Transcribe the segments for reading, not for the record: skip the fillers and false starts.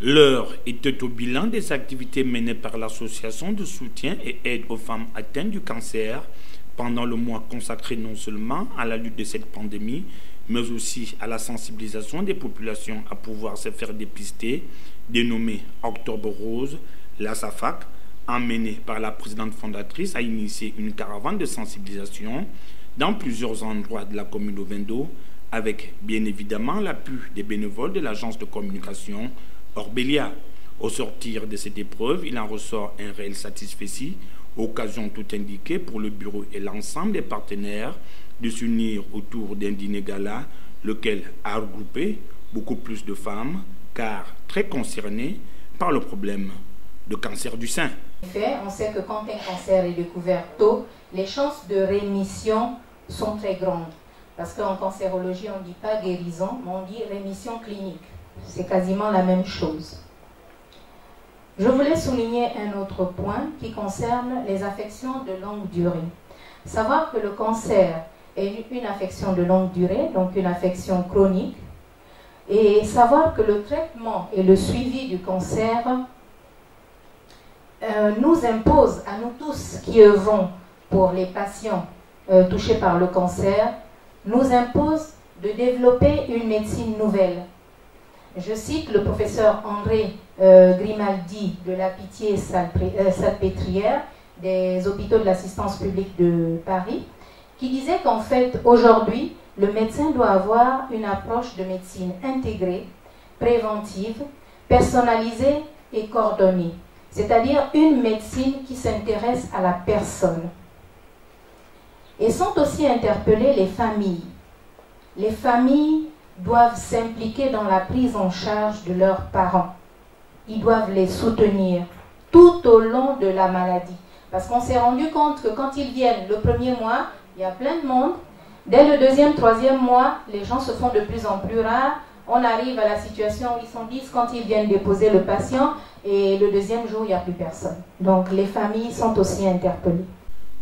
L'heure était au bilan des activités menées par l'association de soutien et aide aux femmes atteintes du cancer pendant le mois consacré non seulement à la lutte de cette pandémie, mais aussi à la sensibilisation des populations à pouvoir se faire dépister, dénommée Octobre Rose. La SAFAC, emmenée par la présidente fondatrice, a initié une caravane de sensibilisation dans plusieurs endroits de la commune d'Ovendo, avec bien évidemment l'appui des bénévoles de l'agence de communication Orbélia. Au sortir de cette épreuve, il en ressort un réel satisfait, occasion tout indiquée pour le bureau et l'ensemble des partenaires de s'unir autour d'un dîner gala, lequel a regroupé beaucoup plus de femmes, car très concernées par le problème de cancer du sein. En effet, on sait que quand un cancer est découvert tôt, les chances de rémission sont très grandes. Parce qu'en cancérologie, on ne dit pas guérison, mais on dit rémission clinique. C'est quasiment la même chose. Je voulais souligner un autre point qui concerne les affections de longue durée. Savoir que le cancer est une affection de longue durée, donc une affection chronique, et savoir que le traitement et le suivi du cancer nous impose à nous tous qui œuvrons pour les patients touchés par le cancer, nous impose de développer une médecine nouvelle. Je cite le professeur André Grimaldi de la Pitié-Salpêtrière des hôpitaux de l'assistance publique de Paris, qui disait qu'en fait, aujourd'hui, le médecin doit avoir une approche de médecine intégrée, préventive, personnalisée et coordonnée. C'est-à-dire une médecine qui s'intéresse à la personne. Et sont aussi interpellées les familles. Les familles doivent s'impliquer dans la prise en charge de leurs parents. Ils doivent les soutenir tout au long de la maladie. Parce qu'on s'est rendu compte que quand ils viennent le premier mois, il y a plein de monde. Dès le deuxième, troisième mois, les gens se font de plus en plus rares. On arrive à la situation où ils sont 10 quand ils viennent déposer le patient et le deuxième jour, il n'y a plus personne. Donc les familles sont aussi interpellées.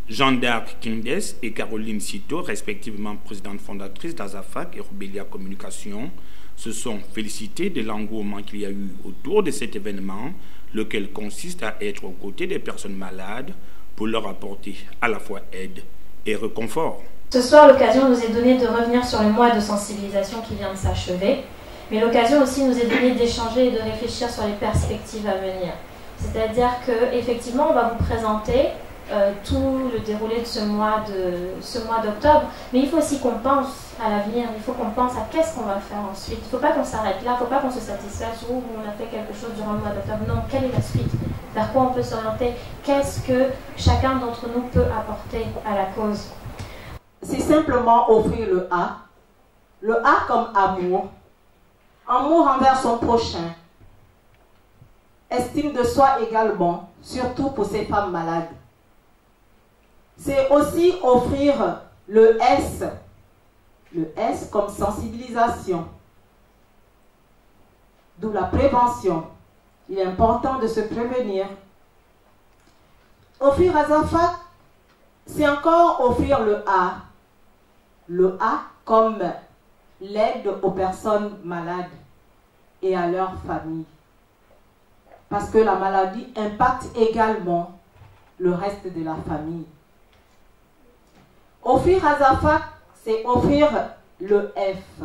Jeanne d'Arc Kindes et Caroline Cito, respectivement présidente fondatrice d'Azafac et Orbélia Communication, se sont félicitées de l'engouement qu'il y a eu autour de cet événement, lequel consiste à être aux côtés des personnes malades pour leur apporter à la fois aide et réconfort. Ce soir, l'occasion nous est donnée de revenir sur le mois de sensibilisation qui vient de s'achever, mais l'occasion aussi nous est donnée d'échanger et de réfléchir sur les perspectives à venir. C'est-à-dire qu'effectivement, on va vous présenter tout le déroulé de ce mois d'octobre, mais il faut aussi qu'on pense à l'avenir, il faut qu'on pense à qu'est-ce qu'on va faire ensuite. Il ne faut pas qu'on s'arrête là, il ne faut pas qu'on se satisfasse où on a fait quelque chose durant le mois d'octobre. Non, quelle est la suite? Vers quoi on peut s'orienter? Qu'est-ce que chacun d'entre nous peut apporter à la cause? C'est simplement offrir le A comme amour, amour envers son prochain, estime de soi également, surtout pour ces femmes malades. C'est aussi offrir le S comme sensibilisation, d'où la prévention. Il est important de se prévenir. Offrir à Zafac, c'est encore offrir le A comme l'aide aux personnes malades et à leurs familles. Parce que la maladie impacte également le reste de la famille. Offrir à Zafac, c'est offrir le F.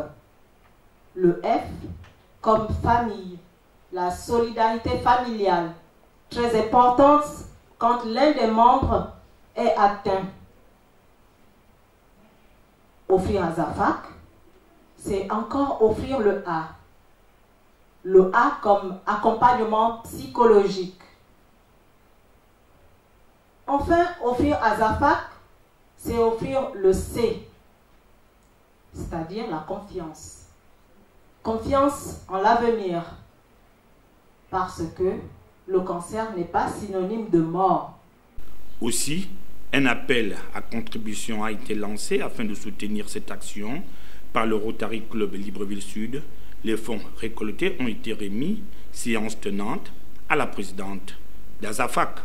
Le F comme famille, la solidarité familiale, très importante quand l'un des membres est atteint. Offrir à Zafac, c'est encore offrir le A. Le A comme accompagnement psychologique. Enfin, offrir à Zafac, c'est offrir le C, c'est-à-dire la confiance. Confiance en l'avenir, parce que le cancer n'est pas synonyme de mort. Aussi, un appel à contribution a été lancé afin de soutenir cette action par le Rotary Club Libreville Sud. Les fonds récoltés ont été remis, séance tenante, à la présidente d'Azafac.